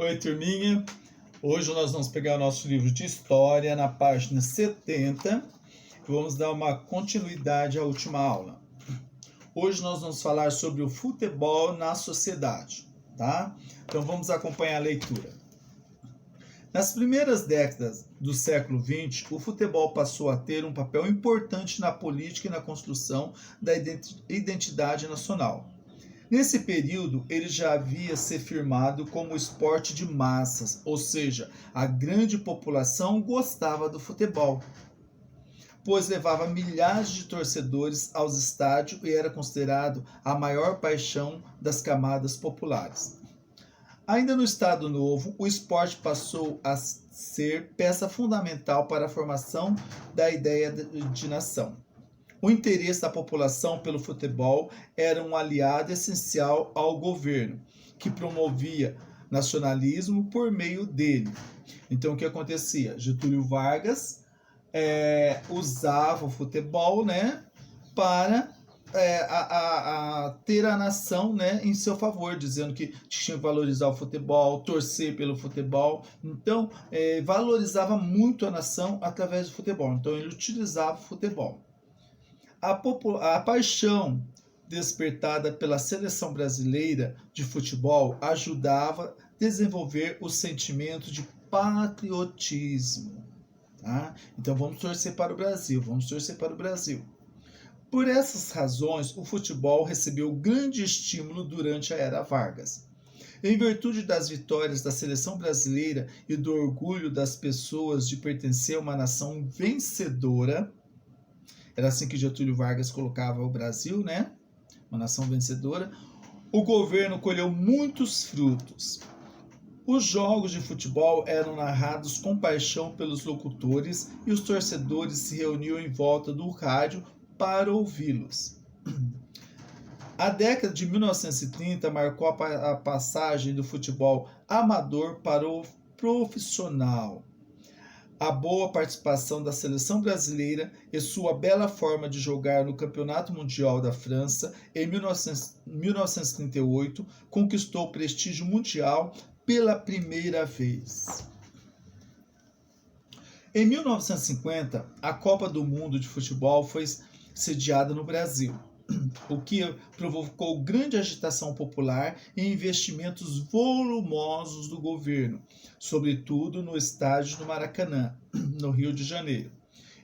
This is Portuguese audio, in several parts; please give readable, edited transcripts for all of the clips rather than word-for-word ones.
Oi, turminha. Hoje nós vamos pegar o nosso livro de História na página 70 e vamos dar uma continuidade à última aula. Hoje nós vamos falar sobre o futebol na sociedade, tá? Então vamos acompanhar a leitura. Nas primeiras décadas do século XX, o futebol passou a ter um papel importante na política e na construção da identidade nacional. Nesse período, ele já havia se firmado como esporte de massas, ou seja, a grande população gostava do futebol, pois levava milhares de torcedores aos estádios e era considerado a maior paixão das camadas populares. Ainda no Estado Novo, o esporte passou a ser peça fundamental para a formação da ideia de nação. O interesse da população pelo futebol era um aliado essencial ao governo, que promovia nacionalismo por meio dele. Então, o que acontecia? Getúlio Vargas usava o futebol, né, para ter a nação, né, em seu favor, dizendo que tinha que valorizar o futebol, torcer pelo futebol. Então, valorizava muito a nação através do futebol. Então, ele utilizava o futebol. A paixão despertada pela seleção brasileira de futebol ajudava a desenvolver o sentimento de patriotismo. Tá? Então vamos torcer para o Brasil, Por essas razões, o futebol recebeu grande estímulo durante a era Vargas. Em virtude das vitórias da seleção brasileira e do orgulho das pessoas de pertencer a uma nação vencedora, era assim que Getúlio Vargas colocava o Brasil, né? Uma nação vencedora. O governo colheu muitos frutos. Os jogos de futebol eram narrados com paixão pelos locutores e os torcedores se reuniam em volta do rádio para ouvi-los. A década de 1930 marcou a passagem do futebol amador para o profissional. A boa participação da seleção brasileira e sua bela forma de jogar no Campeonato Mundial da França em 1938 conquistou prestígio mundial pela primeira vez. Em 1950, a Copa do Mundo de Futebol foi sediada no Brasil, o que provocou grande agitação popular e investimentos volumosos do governo, sobretudo no estádio do Maracanã, no Rio de Janeiro.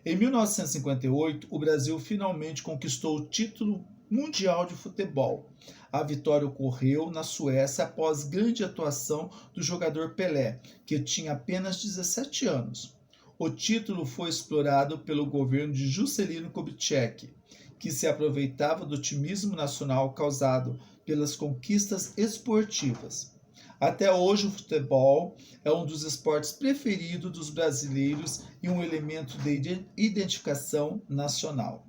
Em 1958, o Brasil finalmente conquistou o título mundial de futebol. A vitória ocorreu na Suécia após grande atuação do jogador Pelé, que tinha apenas 17 anos. O título foi explorado pelo governo de Juscelino Kubitschek, que se aproveitava do otimismo nacional causado pelas conquistas esportivas. Até hoje, o futebol é um dos esportes preferidos dos brasileiros e um elemento de identificação nacional.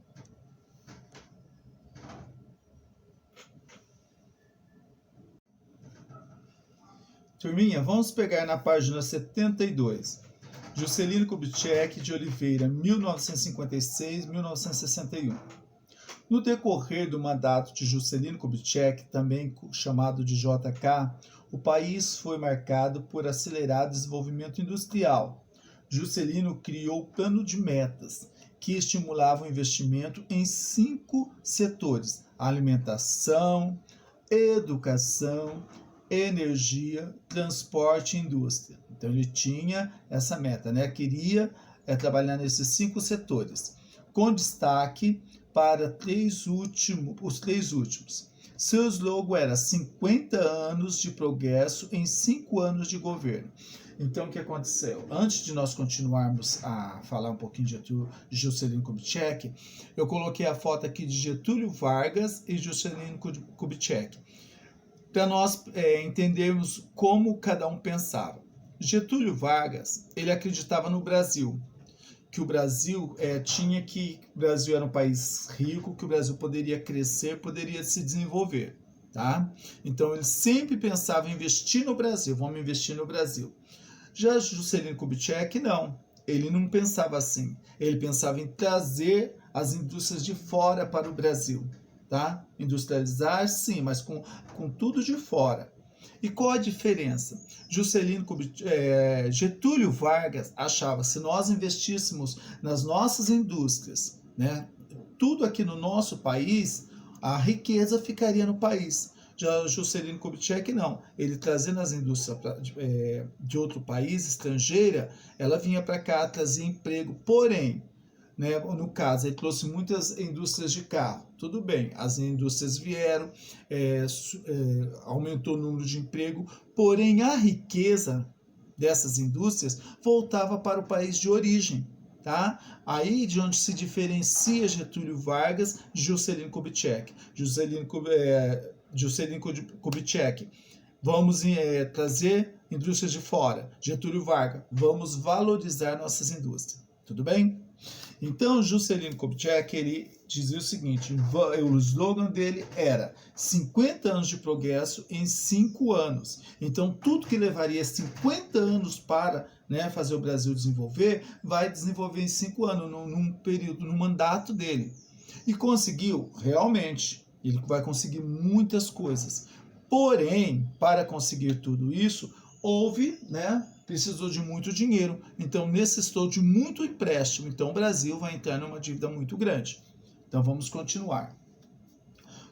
Turminha, vamos pegar na página 72. Juscelino Kubitschek de Oliveira, 1956-1961. No decorrer do mandato de Juscelino Kubitschek, também chamado de JK, o país foi marcado por acelerado desenvolvimento industrial. Juscelino criou o plano de metas, que estimulava o investimento em 5 setores: alimentação, educação, energia, transporte e indústria. Então ele tinha essa meta, né? Queria trabalhar nesses 5 setores, com destaque para os três últimos. Seu slogan era 50 anos de progresso em 5 anos de governo. Então, o que aconteceu? Antes de nós continuarmos a falar um pouquinho de Juscelino Kubitschek, eu coloquei a foto aqui de Getúlio Vargas e Juscelino Kubitschek, para nós entendermos como cada um pensava. Getúlio Vargas, ele acreditava no Brasil, que o Brasil o Brasil era um país rico, que o Brasil poderia crescer, poderia se desenvolver, tá? Então ele sempre pensava em investir no Brasil, vamos investir no Brasil. Já Juscelino Kubitschek, não, ele não pensava assim, ele pensava em trazer as indústrias de fora para o Brasil, tá? Industrializar, sim, mas com tudo de fora. E qual a diferença? Getúlio Vargas achava que se nós investíssemos nas nossas indústrias, né, tudo aqui no nosso país, a riqueza ficaria no país. Já Juscelino Kubitschek não, ele trazendo as indústrias de outro país, estrangeira, ela vinha para cá, trazia emprego, porém, né, no caso, ele trouxe muitas indústrias de carro, tudo bem, as indústrias vieram, aumentou o número de emprego, porém a riqueza dessas indústrias voltava para o país de origem. Tá? Aí de onde se diferencia Getúlio Vargas de Juscelino Kubitschek. Juscelino Kubitschek, vamos trazer indústrias de fora. Getúlio Vargas, vamos valorizar nossas indústrias. Tudo bem? Então, Juscelino Kubitschek, ele dizia o seguinte, o slogan dele era 50 anos de progresso em 5 anos. Então, tudo que levaria 50 anos para, né, fazer o Brasil desenvolver, vai desenvolver em 5 anos, num período, no mandato dele. E conseguiu, realmente, ele vai conseguir muitas coisas. Porém, para conseguir tudo isso, houve, né, precisou de muito dinheiro, então necessitou de muito empréstimo, então o Brasil vai entrar numa dívida muito grande. Então vamos continuar.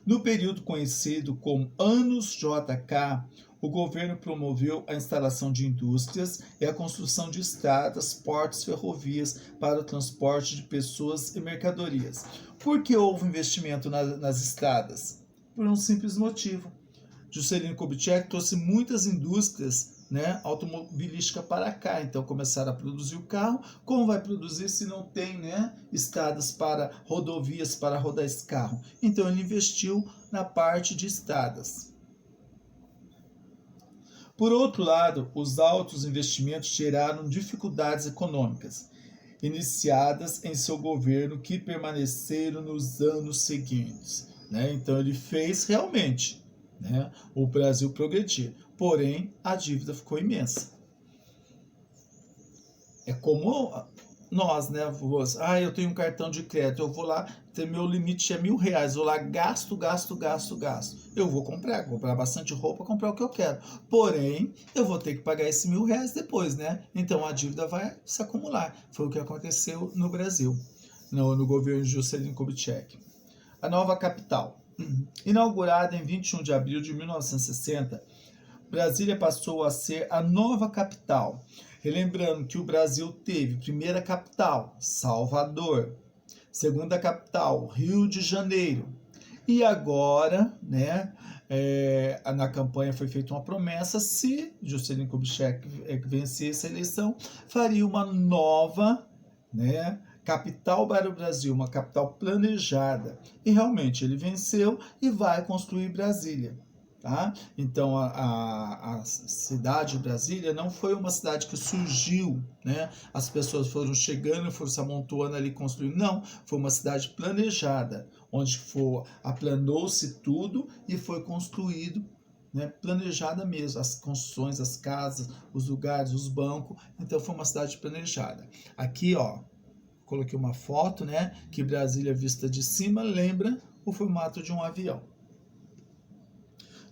No período conhecido como Anos JK, o governo promoveu a instalação de indústrias e a construção de estradas, portos e ferrovias para o transporte de pessoas e mercadorias. Por que houve investimento nas estradas? Por um simples motivo. Juscelino Kubitschek trouxe muitas indústrias, né, automobilística para cá, então começaram a produzir o carro. Como vai produzir se não tem, né, estradas para rodovias para rodar esse carro? Então ele investiu na parte de estradas. Por outro lado, os altos investimentos geraram dificuldades econômicas iniciadas em seu governo que permaneceram nos anos seguintes, né? Então ele fez realmente, né, o Brasil progredir, porém a dívida ficou imensa. É como nós, né? Eu tenho um cartão de crédito, eu vou lá, meu limite é R$1.000, vou lá, gasto. Eu vou comprar bastante roupa, comprar o que eu quero. Porém, eu vou ter que pagar esses R$1.000 depois, né? Então a dívida vai se acumular. Foi o que aconteceu no Brasil, no governo de Juscelino Kubitschek. A nova capital. Inaugurada em 21 de abril de 1960, Brasília passou a ser a nova capital. Relembrando que o Brasil teve primeira capital, Salvador, segunda capital, Rio de Janeiro. E agora, né, na campanha foi feita uma promessa, se Juscelino Kubitschek vencesse a eleição, faria uma nova, né, capital para o Brasil, uma capital planejada. E realmente ele venceu e vai construir Brasília. Tá? Então a cidade de Brasília não foi uma cidade que surgiu, né? As pessoas foram chegando e foram se amontoando ali construindo. Não, foi uma cidade planejada, onde aplanou-se tudo e foi construído, né, planejada mesmo, as construções, as casas, os lugares, os bancos. Então foi uma cidade planejada. Aqui, ó, coloquei uma foto, né, que Brasília vista de cima lembra o formato de um avião.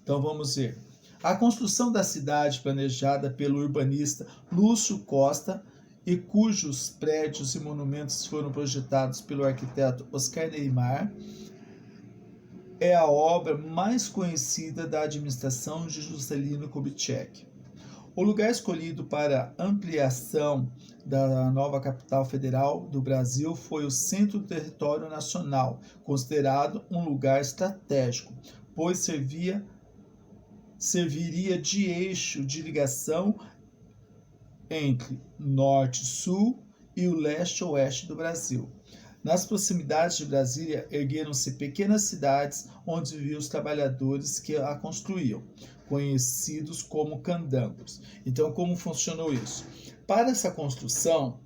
Então vamos ver. A construção da cidade planejada pelo urbanista Lúcio Costa e cujos prédios e monumentos foram projetados pelo arquiteto Oscar Niemeyer é a obra mais conhecida da administração de Juscelino Kubitschek. O lugar escolhido para a ampliação da nova capital federal do Brasil foi o centro do território nacional, considerado um lugar estratégico, pois serviria de eixo de ligação entre norte e sul e o leste-oeste do Brasil. Nas proximidades de Brasília, ergueram-se pequenas cidades onde viviam os trabalhadores que a construíam, conhecidos como candangos. Então, como funcionou isso? Para essa construção,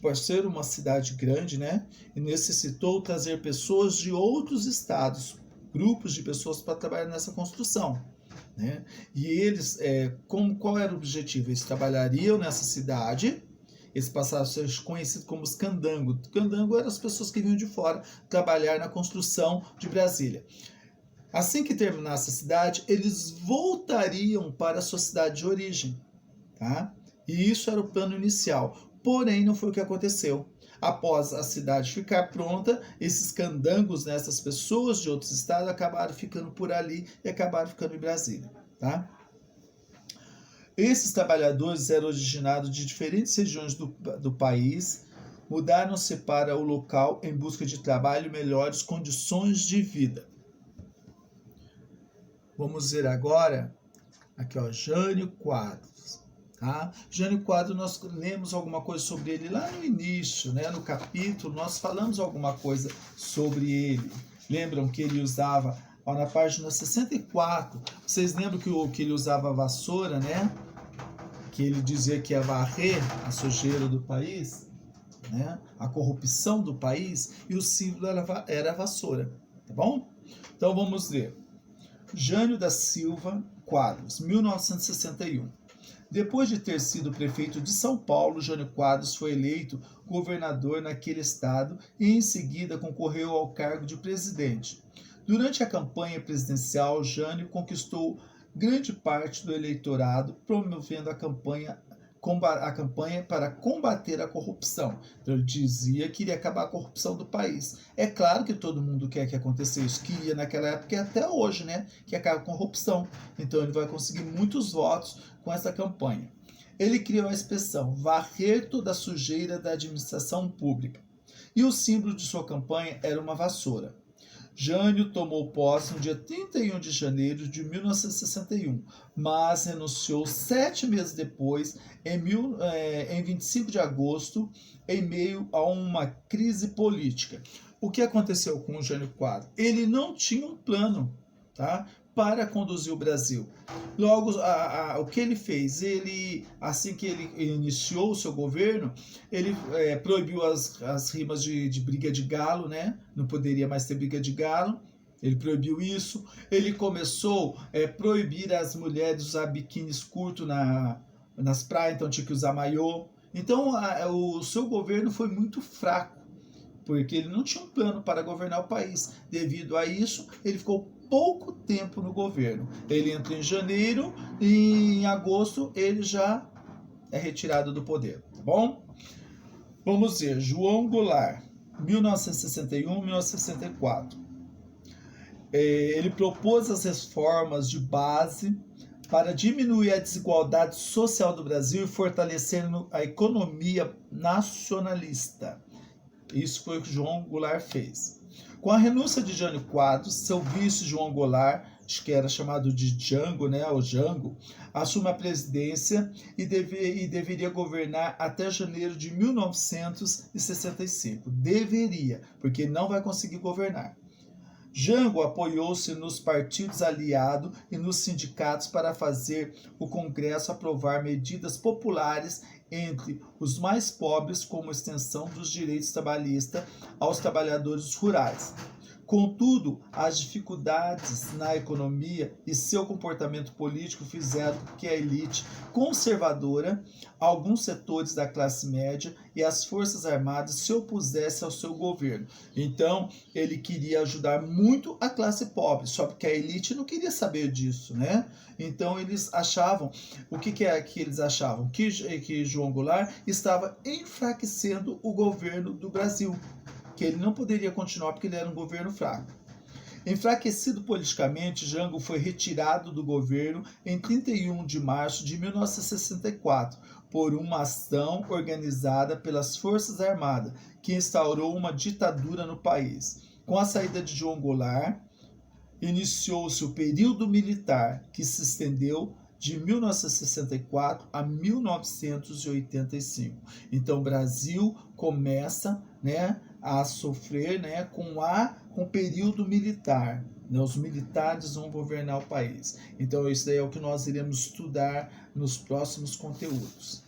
por ser uma cidade grande, né, necessitou trazer pessoas de outros estados, grupos de pessoas para trabalhar nessa construção. Né? E eles, qual era o objetivo? Eles trabalhariam nessa cidade, eles passaram a ser conhecidos como os candangos. Candango eram as pessoas que vinham de fora trabalhar na construção de Brasília. Assim que terminasse a cidade, eles voltariam para a sua cidade de origem, tá? E isso era o plano inicial. Porém, não foi o que aconteceu. Após a cidade ficar pronta, esses candangos, né, essas pessoas de outros estados, acabaram ficando por ali e acabaram ficando em Brasília, tá? Esses trabalhadores eram originados de diferentes regiões do país, mudaram-se para o local em busca de trabalho e melhores condições de vida. Vamos ver agora, aqui ó, Jânio Quadros. Tá? Jânio Quadros, nós lemos alguma coisa sobre ele lá no início, né? No capítulo, nós falamos alguma coisa sobre ele. Lembram que ele usava, ó, na página 64, vocês lembram que ele usava vassoura, né? Que ele dizia que ia varrer a sujeira do país, né? A corrupção do país, e o símbolo era a vassoura, tá bom? Então vamos ler. Jânio da Silva Quadros, 1961. Depois de ter sido prefeito de São Paulo, Jânio Quadros foi eleito governador naquele estado e em seguida concorreu ao cargo de presidente. Durante a campanha presidencial, Jânio conquistou grande parte do eleitorado, promovendo a campanha para combater a corrupção. Então ele dizia que iria acabar a corrupção do país. É claro que todo mundo quer que aconteça isso, que ia naquela época e até hoje, né? Que acaba a corrupção. Então ele vai conseguir muitos votos com essa campanha. Ele criou a expressão varrer toda a sujeira da administração pública. E o símbolo de sua campanha era uma vassoura. Jânio tomou posse no dia 31 de janeiro de 1961, mas renunciou 7 meses depois, em 25 de agosto, em meio a uma crise política. O que aconteceu com o Jânio Quadros? Ele não tinha um plano, tá, para conduzir o Brasil. Logo, o que ele fez? Assim que ele iniciou o seu governo, ele proibiu as rimas de briga de galo, né? Não poderia mais ter briga de galo. Ele proibiu isso. Ele começou a proibir as mulheres usar biquínis curtos nas praias, então tinha que usar maiô. Então, o seu governo foi muito fraco, porque ele não tinha um plano para governar o país. Devido a isso, ele ficou pouco tempo no governo. Ele entra em janeiro e em agosto ele já é retirado do poder, tá bom? Vamos ver, João Goulart, 1961-1964. Ele propôs as reformas de base para diminuir a desigualdade social do Brasil e fortalecer a economia nacionalista. Isso foi o que João Goulart fez. Com a renúncia de Jânio Quadros, seu vice João Goulart, acho que era chamado de Jango, né, o Jango, assume a presidência e deveria governar até janeiro de 1965. Deveria, porque não vai conseguir governar. Jango apoiou-se nos partidos aliados e nos sindicatos para fazer o Congresso aprovar medidas populares entre os mais pobres, como extensão dos direitos trabalhistas aos trabalhadores rurais. Contudo, as dificuldades na economia e seu comportamento político fizeram com que a elite conservadora, alguns setores da classe média e as forças armadas se opusessem ao seu governo. Então, ele queria ajudar muito a classe pobre, só que a elite não queria saber disso, né? Então, eles achavam, o que é que eles achavam? Que João Goulart estava enfraquecendo o governo do Brasil, que ele não poderia continuar porque ele era um governo fraco. Enfraquecido politicamente, Jango foi retirado do governo em 31 de março de 1964 por uma ação organizada pelas Forças Armadas, que instaurou uma ditadura no país. Com a saída de João Goulart, iniciou-se o período militar, que se estendeu de 1964 a 1985. Então, o Brasil começa, né, a sofrer, né, com o período militar. Né, os militares vão governar o país. Então, isso daí é o que nós iremos estudar nos próximos conteúdos.